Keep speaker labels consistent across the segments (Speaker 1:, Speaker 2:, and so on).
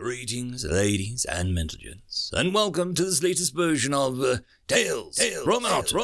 Speaker 1: Greetings, ladies and gentlemen, and welcome to this latest version of Tales from Outer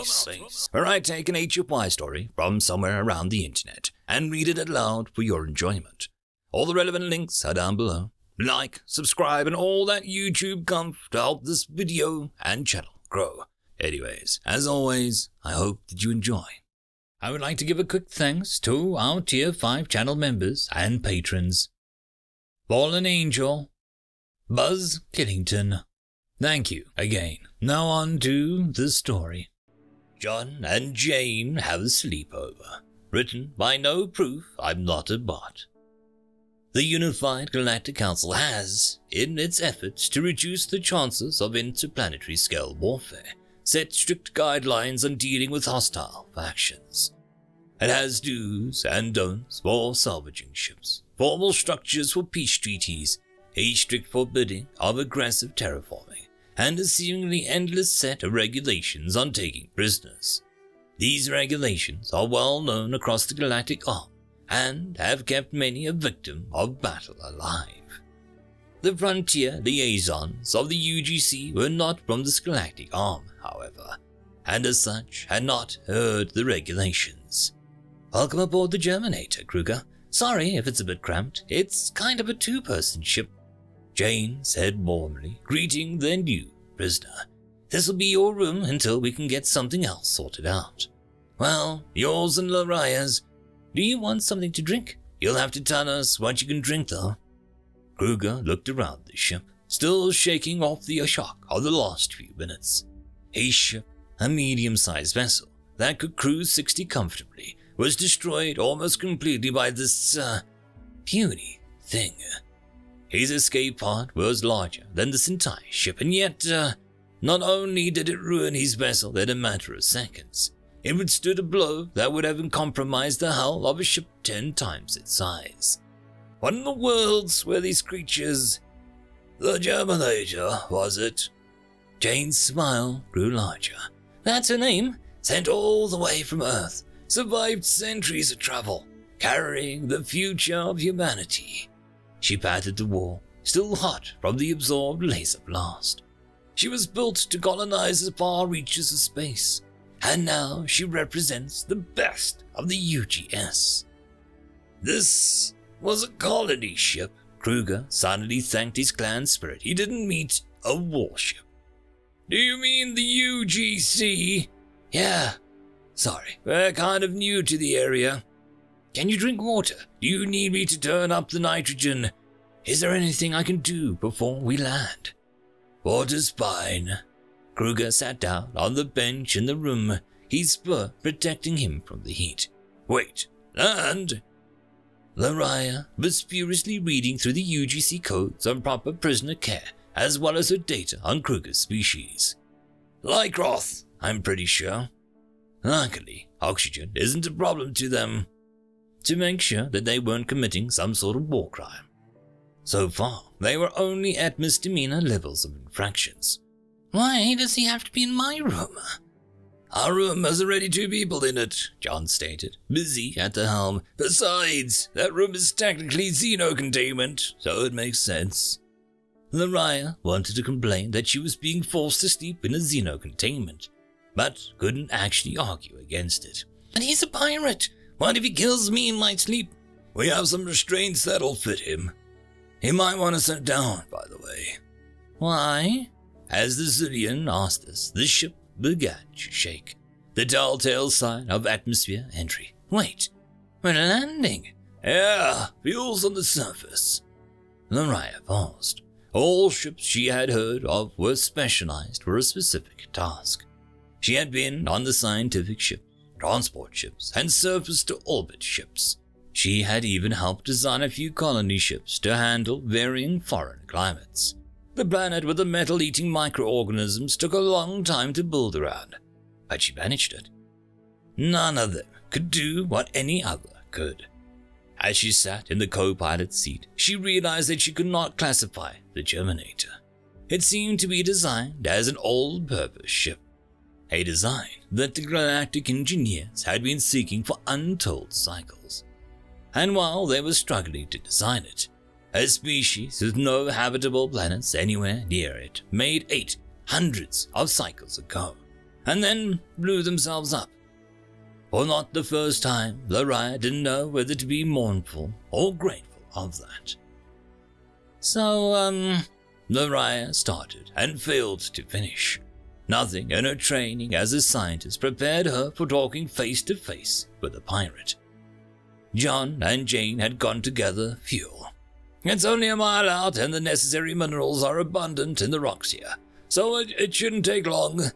Speaker 1: Space, where I take an HFY story from somewhere around the internet and read it aloud for your enjoyment. All the relevant links are down below. Like, subscribe, and all that YouTube gumph to help this video and channel grow. Anyways, as always, I hope that you enjoy. I would like to give a quick thanks to our Tier 5 channel members and patrons. Fallen Angel, Buzz Killington. Thank you again. Now on to the story. John and Jane have a sleepover. Written by NoProofImNotABot. The Unified Galactic Council has, in its efforts to reduce the chances of interplanetary scale warfare, set strict guidelines on dealing with hostile factions. It has do's and don'ts for salvaging ships, formal structures for peace treaties, a strict forbidding of aggressive terraforming, and a seemingly endless set of regulations on taking prisoners. These regulations are well known across the galactic arm and have kept many a victim of battle alive. The frontier liaisons of the UGC were not from this galactic arm, however, and as such had not heard the regulations. Welcome aboard the Germinator, Kruger. Sorry if it's a bit cramped. It's kind of a two-person ship, Jane said warmly, greeting the new prisoner. This'll be your room until we can get something else sorted out. Well, yours and Lbry's. Do you want something to drink? You'll have to tell us what you can drink, though. Kruger looked around the ship, still shaking off the shock of the last few minutes. His ship, a medium-sized vessel that could cruise 60 comfortably, was destroyed almost completely by this, puny thing. His escape pod was larger than this entire ship, and yet, not only did it ruin his vessel in a matter of seconds, it withstood a blow that would have compromised the hull of a ship 10 times its size. What in the worlds were these creatures? The Germinator, was it? Jane's smile grew larger. That's her name. Sent all the way from Earth. Survived centuries of travel, carrying the future of humanity. She patted the wall, still hot from the absorbed laser blast. She was built to colonize the far reaches of space, and now she represents the best of the UGS. This was a colony ship. Kruger suddenly thanked his clan spirit he didn't meet a warship. Do you mean the UGC? Yeah. Sorry, we're kind of new to the area. Can you drink water? Do you need me to turn up the nitrogen? Is there anything I can do before we land? Water's fine. Kruger sat down on the bench in the room, his fur protecting him from the heat. Wait, land? Lbry was furiously reading through the UGC codes on proper prisoner care, as well as her data on Kruger's species. Lycroth, I'm pretty sure. Luckily, oxygen isn't a problem to them, to make sure that they weren't committing some sort of war crime. So far, they were only at misdemeanor levels of infractions. Why does he have to be in my room? Our room has already 2 people in it, John stated, busy at the helm. Besides, that room is technically xeno-containment, so it makes sense. Lbry wanted to complain that she was being forced to sleep in a xeno-containment, but couldn't actually argue against it. But he's a pirate. What if he kills me in my sleep? We have some restraints that'll fit him. He might want to sit down, by the way. Why? As the Zillion asked us, the ship began to shake. The telltale sign of atmosphere entry. Wait, we're landing. Yeah, fuel's on the surface. Lbry paused. All ships she had heard of were specialized for a specific task. She had been on the scientific ships, transport ships, and surface-to-orbit ships. She had even helped design a few colony ships to handle varying foreign climates. The planet with the metal-eating microorganisms took a long time to build around, but she managed it. None of them could do what any other could. As she sat in the co-pilot seat, she realized that she could not classify the Germinator. It seemed to be designed as an all-purpose ship. A design that the galactic engineers had been seeking for untold cycles. And while they were struggling to design it, A species with no habitable planets anywhere near it made 800 cycles ago, and then blew themselves up. For not the first time, Lbry didn't know whether to be mournful or grateful of that. So, Lbry started and failed to finish. Nothing in her training as a scientist prepared her for talking face to face with a pirate. John and Jane had gone to gather fuel. It's only a mile out and the necessary minerals are abundant in the rocks here, so it shouldn't take long,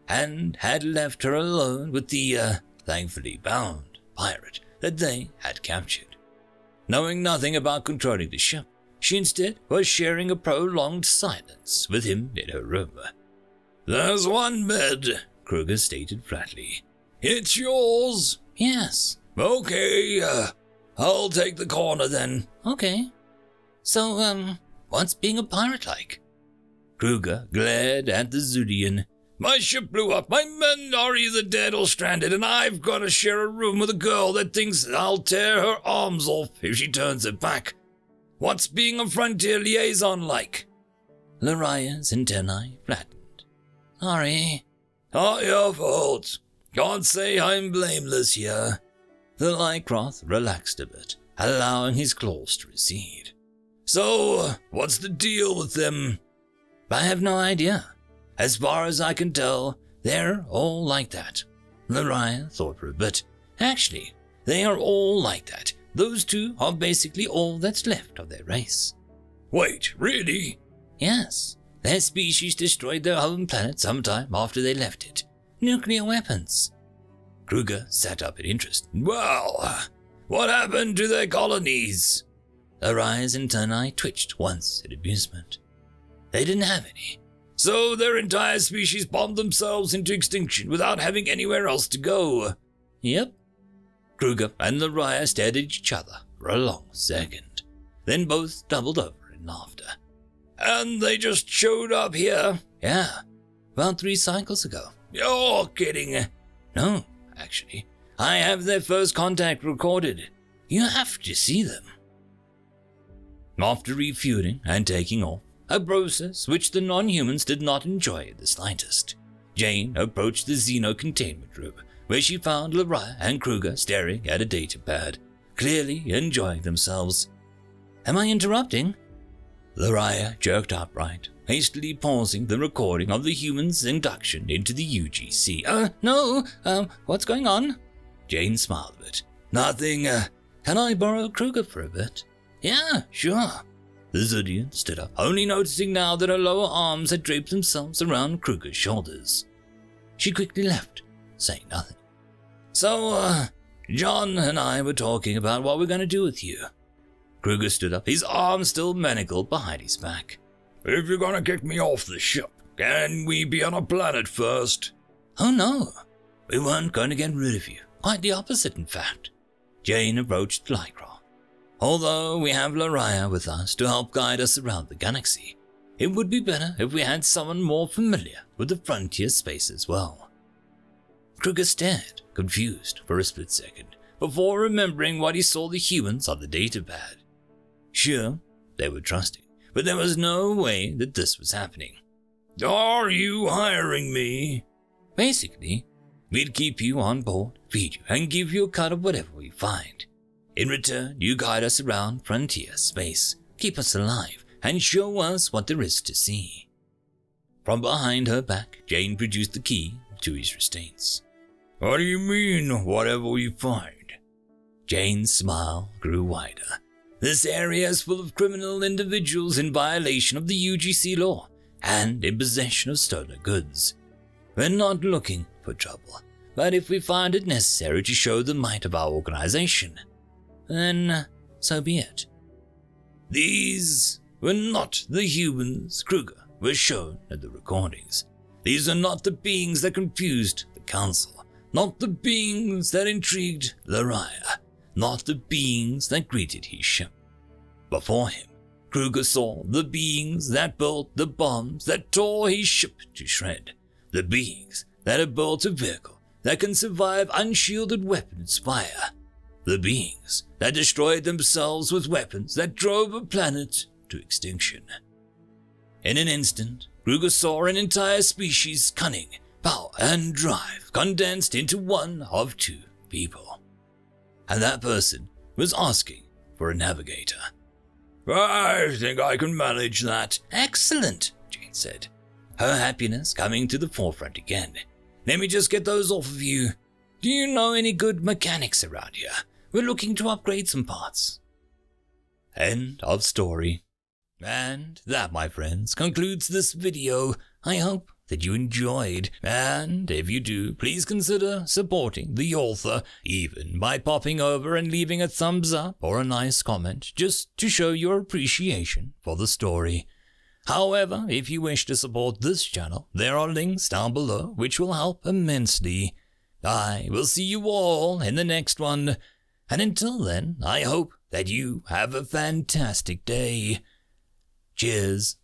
Speaker 1: and had left her alone with the, thankfully bound pirate that they had captured. Knowing nothing about controlling the ship, she instead was sharing a prolonged silence with him in her room. "There's one bed," Kruger stated flatly. "It's yours." "Yes." "Okay, I'll take the corner then." "Okay. So, what's being a pirate like?" Kruger glared at the Zudian. "My ship blew up, my men are either dead or stranded, and I've got to share a room with a girl that thinks I'll tear her arms off if she turns it back. What's being a frontier liaison like?" Lbry's antennae flattened. "Sorry." "Not your fault. Can't say I'm blameless here." The Lycroth relaxed a bit, allowing his claws to recede. "So, what's the deal with them?" "I have no idea. As far as I can tell, they're all like that." Lbry thought for a bit. "Actually, they are all like that. Those two are basically all that's left of their race." "Wait, really?" "Yes. Their species destroyed their home planet sometime after they left it. Nuclear weapons." Kruger sat up in interest. "Well, what happened to their colonies?" Lbry's antennae twitched once in amusement. "They didn't have any." "So their entire species bombed themselves into extinction without having anywhere else to go?" "Yep." Kruger and Lbry stared at each other for a long second, then both doubled over in laughter. "And they just showed up here?" "Yeah, about 3 cycles ago." "You're kidding." "No, actually. I have their first contact recorded. You have to see them." After refueling and taking off, a process which the non-humans did not enjoy the slightest, Jane approached the Xeno containment room, where she found Lbry and Kruger staring at a datapad, clearly enjoying themselves. "Am I interrupting?" Lbry jerked upright, hastily pausing the recording of the human's induction into the UGC. No, what's going on?" Jane smiled a bit. "Nothing, can I borrow Kruger for a bit?" "Yeah, sure." The Zudian stood up, only noticing now that her lower arms had draped themselves around Kruger's shoulders. She quickly left, saying nothing. "So, John and I were talking about what we're going to do with you." Kruger stood up, his arms still manacled behind his back. "If you're going to kick me off the ship, can we be on a planet first?" "Oh no, we weren't going to get rid of you. Quite the opposite, in fact." Jane approached Lycroft. "Although we have Lbry with us to help guide us around the galaxy, it would be better if we had someone more familiar with the frontier space as well." Kruger stared, confused, for a split second, before remembering what he saw the humans on the datapad. Sure, they were trusting, but there was no way that this was happening. "Are you hiring me?" "Basically, we'd keep you on board, feed you, and give you a cut of whatever we find. In return, you guide us around frontier space, keep us alive, and show us what there is to see." From behind her back, Jane produced the key to his restraints. "What do you mean, whatever we find?" Jane's smile grew wider. "This area is full of criminal individuals in violation of the UGC law and in possession of stolen goods. We're not looking for trouble, but if we find it necessary to show the might of our organization, then so be it." These were not the humans Kruger was shown in the recordings. These are not the beings that confused the council, not the beings that intrigued Lbry, not the beings that greeted his ship. Before him, Kruger saw the beings that built the bombs that tore his ship to shred, the beings that have built a vehicle that can survive unshielded weapons fire, the beings that destroyed themselves with weapons that drove a planet to extinction. In an instant, Kruger saw an entire species' cunning, power, and drive condensed into one of two people. And that person was asking for a navigator. "I think I can manage that." "Excellent," Jane said, her happiness coming to the forefront again. "Let me just get those off of you. Do you know any good mechanics around here? We're looking to upgrade some parts." End of story. And that, my friends, concludes this video. I hope that you enjoyed, and if you do, please consider supporting the author, even by popping over and leaving a thumbs up or a nice comment, just to show your appreciation for the story. However, if you wish to support this channel, there are links down below which will help immensely. I will see you all in the next one, and until then, I hope that you have a fantastic day. Cheers.